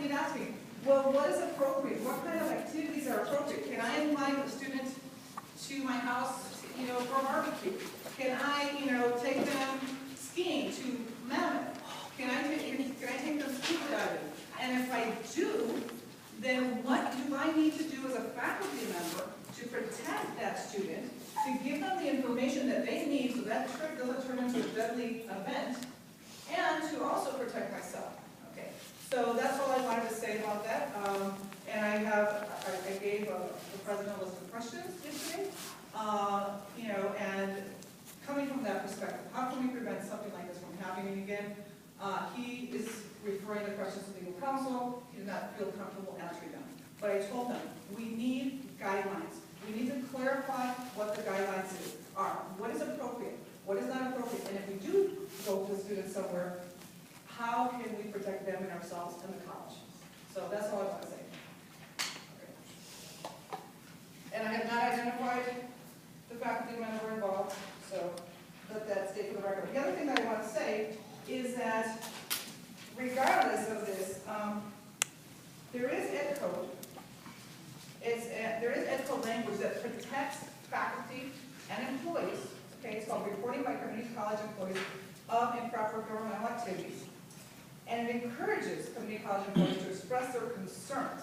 you'd ask me, well, what is appropriate? What kind of activities are appropriate? Can I invite a student to my house, for a barbecue? Can I, take them skiing to Mammoth? Can I take them scuba diving? And if I do, then what do I need to do as a faculty member to protect that student, to give them the information that they need so that trip doesn't turn into a deadly event, and to also protect myself? Okay, so that's all I wanted to say about that. And I gave the president a list of questions yesterday, and coming from that perspective, how can we prevent something like this from happening again? He is referring the questions to legal counsel. He did not feel comfortable answering them. But I told them, we need guidelines. We need to clarify what the guidelines are. What is appropriate? What is not appropriate? And if we do go to a student somewhere, how can we protect them and ourselves and the college? So that's all I want to say. Okay. And I have not identified the faculty member involved, so let that stay for the record. The other thing that I want to say is that regardless of this, there is ed code. There is ed code language that protects faculty and employees. Okay, it's called Reporting by Community College Employees of Improper Governmental Activities, and it encourages community college employees to express their concerns,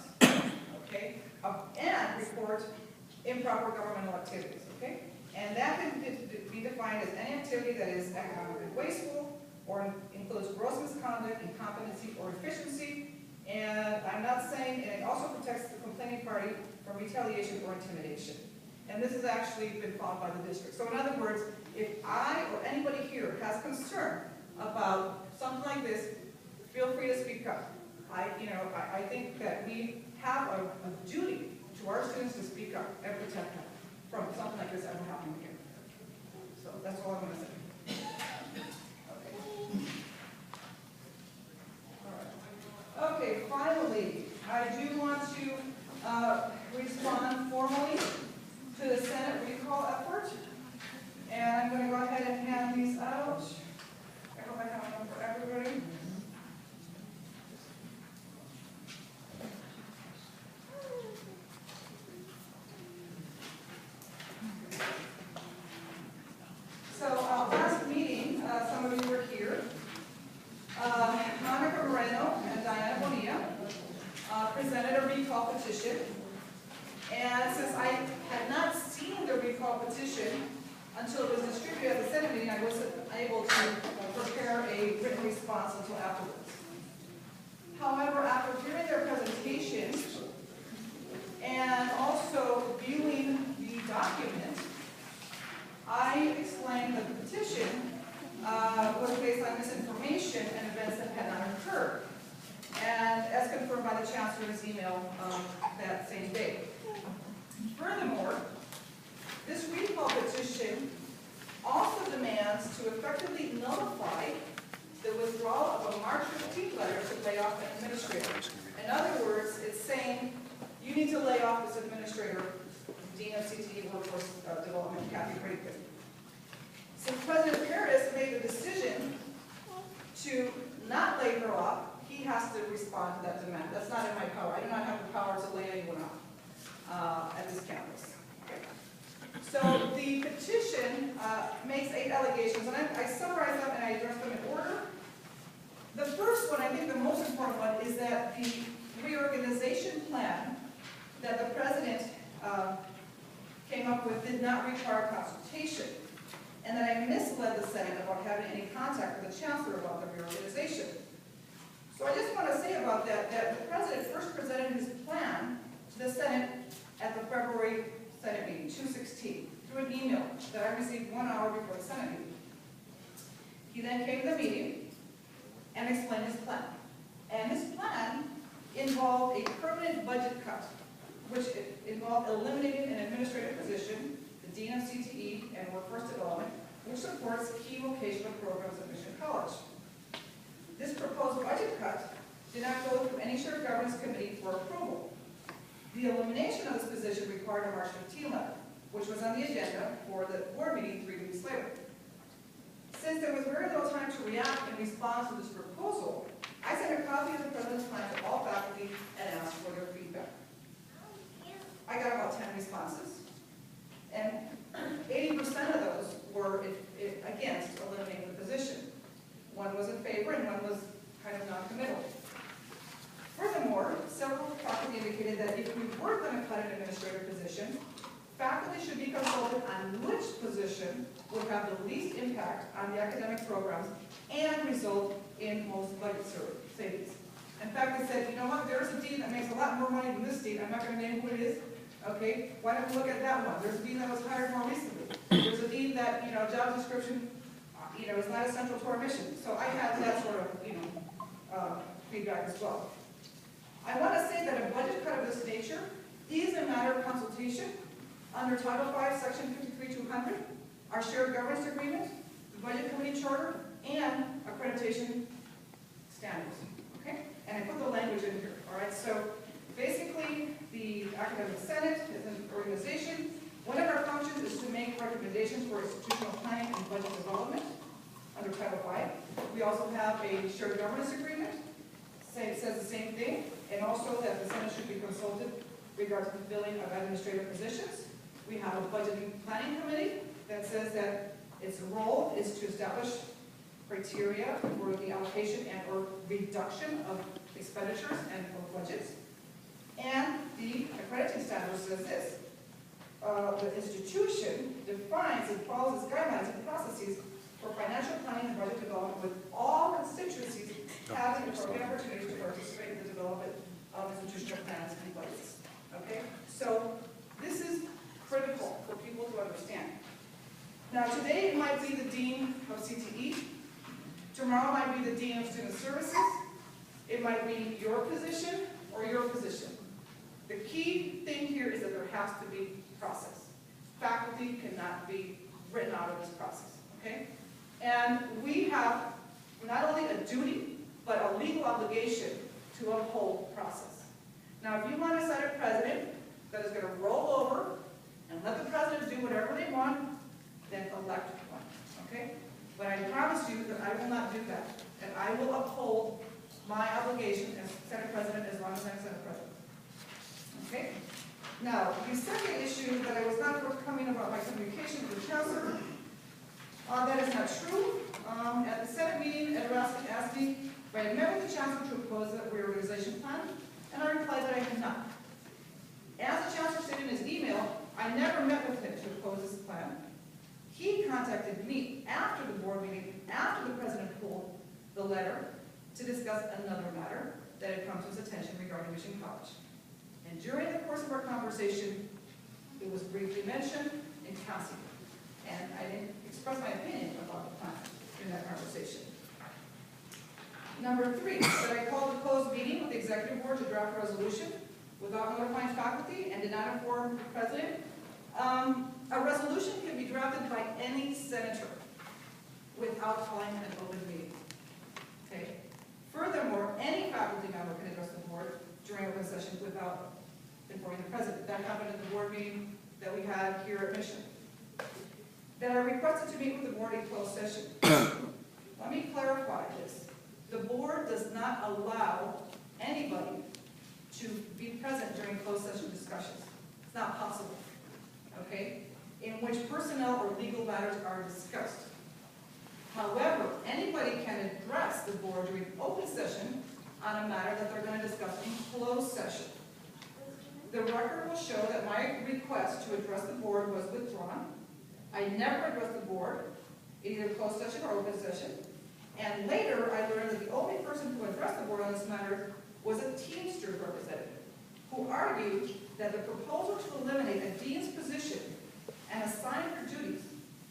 okay, and report improper governmental activities. Okay, and that can be defined as any activity that is economically wasteful or includes gross misconduct, incompetency, or efficiency. And I'm not saying, and it also protects the complaining party from retaliation or intimidation. And this has actually been found by the district. So in other words, if I or anybody here has concern about something like this, feel free to speak up. I think that we have a duty to our students to speak up and protect them from something like this ever happening again. So that's all I'm going to say. Okay, finally, I do want to respond formally to the Senate recall effort. And I'm going to go ahead and hand these out. I hope I have them for everybody. So last meeting, some of you were here. Monica Moreno and Diana Bonilla presented a recall petition. And since I had not seen the recall petition until it was distributed at the Senate meeting, I wasn't able to prepare a written response until afterwards. However, after hearing their presentations and also viewing the document, I explained that the petition was based on misinformation and events that had not occurred, and as confirmed by the Chancellor's email that same day. Furthermore, this recall petition also demands to effectively nullify the withdrawal of a March 15th letter to lay off an administrator. In other words, it's saying you need to lay off this administrator, Dean of CTE Workforce Development, Kathy Creighton. Since President Paris made the decision to not lay her off, he has to respond to that demand. That's not in my power. I do not have the power to lay anyone off at this campus. Okay. So the petition makes 8 allegations, and I summarized them and I addressed them in order. The first one, I think the most important one, is that the reorganization plan that the President came up with did not require consultation, and that I misled the Senate about having any contact with the Chancellor about the reorganization. So I just want to say about that the President first presented his plan to the Senate at the February Senate meeting, 2/16, through an email that I received 1 hour before the Senate meeting. He then came to the meeting and explained his plan. And his plan involved a permanent budget cut, which involved eliminating an administrative position, the Dean of CTE and Workforce Development, which supports key vocational programs at Mission College. This proposed budget cut did not go through any shared governance committee for approval. The elimination of this position required a March 15 letter, which was on the agenda for the board meeting 3 weeks later. Since there was very little time to react and respond to this proposal, I sent a copy of the President's plan to all faculty and 80% of those were against eliminating the position. One was in favor and one was kind of non-committal. Furthermore, several faculty indicated that if we were going to cut an administrative position, faculty should be consulted on which position would have the least impact on the academic programs and result in most budget savings. In fact, they said, you know what, there's a dean that makes a lot more money than this dean. I'm not going to name who it is. Okay, why don't we look at that one? There's a dean that was hired more recently. There's a dean that, job description, is not essential to our mission. So I had that sort of, feedback as well. I want to say that a budget cut of this nature is a matter of consultation under Title V, Section 53-200, our shared governance agreement, the budget committee charter, and accreditation standards. Okay, and I put the language in here. All right, so basically, the Academic Senate is an organization. One of our functions is to make recommendations for institutional planning and budget development under Title V. We also have a shared governance agreement. It says the same thing, and also that the Senate should be consulted regarding the filling of administrative positions. We have a budgeting planning committee that says that its role is to establish criteria for the allocation and or reduction of expenditures and or budgets. And the accrediting standard says this: the institution defines and follows its guidelines and processes for financial planning and budget development, with all constituencies having an opportunity to participate in the development of institutional plans and budgets. Okay, so this is critical for people to understand. Now, today it might be the dean of CTE. Tomorrow might be the dean of student services. It might be your position or your position. The key thing here is that there has to be process. Faculty cannot be written out of this process, okay? And we have not only a duty, but a legal obligation to uphold process. Now, if you want to set a president that is going to roll over and let the president do whatever they want, then elect one, okay? But I promise you that I will not do that, and I will uphold my obligation as Senate President as long as I'm Senate President. Okay? Now, the second issue that I was not forthcoming about my communication with the chancellor, that is not true. At the Senate meeting, Ed Raskin asked me if I had met with the chancellor to propose a reorganization plan, and I replied that I had not. As the chancellor said in his email, I never met with him to propose this plan. He contacted me after the board meeting, after the president pulled the letter, to discuss another matter that had come to his attention regarding Mission College. And during the course of our conversation, it was briefly mentioned in passing, and I didn't express my opinion about the plan in that conversation. Number 3, that I called a closed meeting with the executive board to draft a resolution without notifying faculty and did not inform the president. A resolution can be drafted by any senator without calling an open meeting. Okay. Furthermore, any faculty member can address the board during open session without informing the president. That happened at the board meeting that we had here at Mission. That I requested to meet with the board in closed session. Let me clarify this. The board does not allow anybody to be present during closed session discussions. It's not possible. Okay? In which personnel or legal matters are discussed. However, anybody can address the board during open session on a matter that they're going to discuss in closed session. The record will show that my request to address the board was withdrawn. I never addressed the board in either closed session or open session. And later, I learned that the only person who addressed the board on this matter was a Teamsters representative, who argued that the proposal to eliminate a dean's position and assign her duties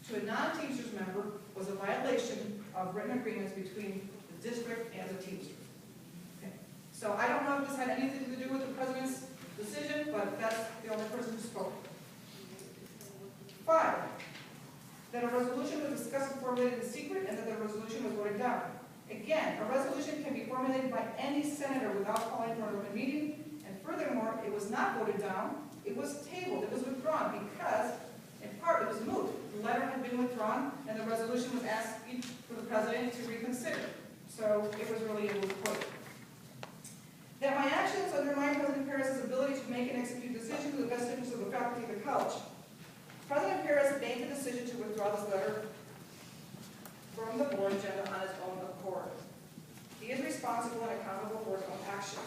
to a non-Teamsters member was a violation of written agreements between the district and the Teamsters. Okay. So I don't know if this had anything to do with the president's decision, but that's the only person who spoke. 5, that a resolution was discussed and formulated in secret, and that the resolution was voted down. Again, a resolution can be formulated by any senator without calling for an open meeting, and furthermore, it was not voted down, it was tabled, it was withdrawn, because, in part, it was moved. The letter had been withdrawn, and the resolution was asking for the president to reconsider. So it was really able to vote. That my actions undermine President Perez's ability to make and execute decisions in the best interest of the faculty of the college. President Perez made the decision to withdraw this letter from the board agenda on his own accord. He is responsible and accountable for his own actions.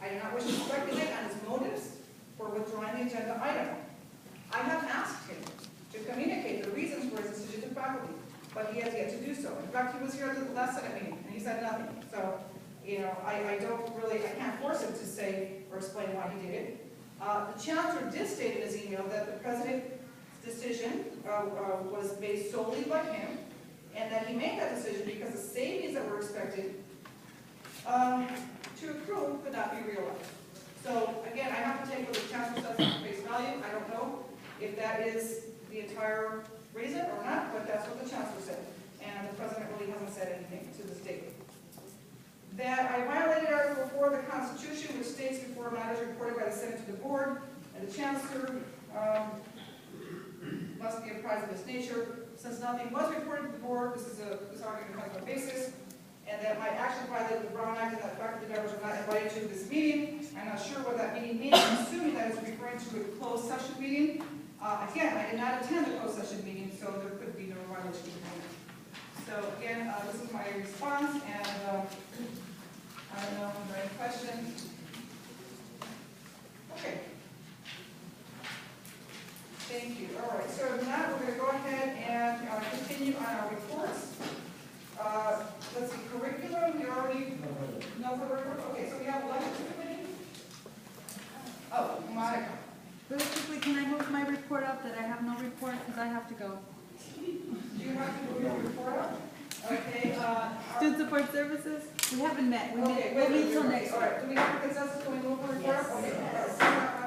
I do not wish to speculate on his motives for withdrawing the agenda item. I have asked him to communicate the reasons for his decision to faculty, but he has yet to do so. In fact, he was here at the last Senate meeting, and he said nothing. So, I can't force him to say or explain why he did it. The chancellor did state in his email that the president's decision was made solely by him, and that he made that decision because the savings that were expected to accrue could not be realized. So, again, I have to take what the chancellor says at face value. I don't know if that is the entire reason or not, but that's what the chancellor said. And the president really hasn't said anything to this date. That I violated Article 4 of the Constitution, which states before matters reported by the Senate to the board, and the chancellor must be apprised of its nature. Since nothing was reported to the board, this argument has no basis, and that my action violated the Brown Act and that faculty members were not invited to this meeting. I'm not sure what that meeting means. I'm assuming that it's referring to a closed session meeting. Again, I did not attend the closed session meeting, so there could be no violation. So again, this is my response, and I don't know if there are any questions. Okay. Thank you. All right, so now we're going to go ahead and continue on our reports. Let's see, curriculum, we already know the report. Okay, so we have elections committee. Oh, Monica. Really quickly, can I move my report up that I have no report because I have to go? Do you have to move your report up? Okay. Student support services, we haven't met. We'll meet till next week. All right, do we have a consensus? Can we move the report up? Yes.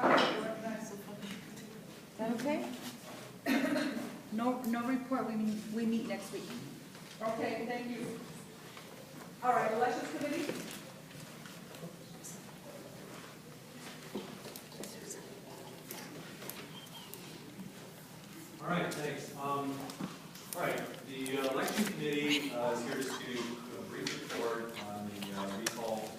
Okay. Is that okay? No report, we meet next week. Okay, thank you. All right, elections committee? All right, thanks. All right, the election committee is here to do a brief report on the recall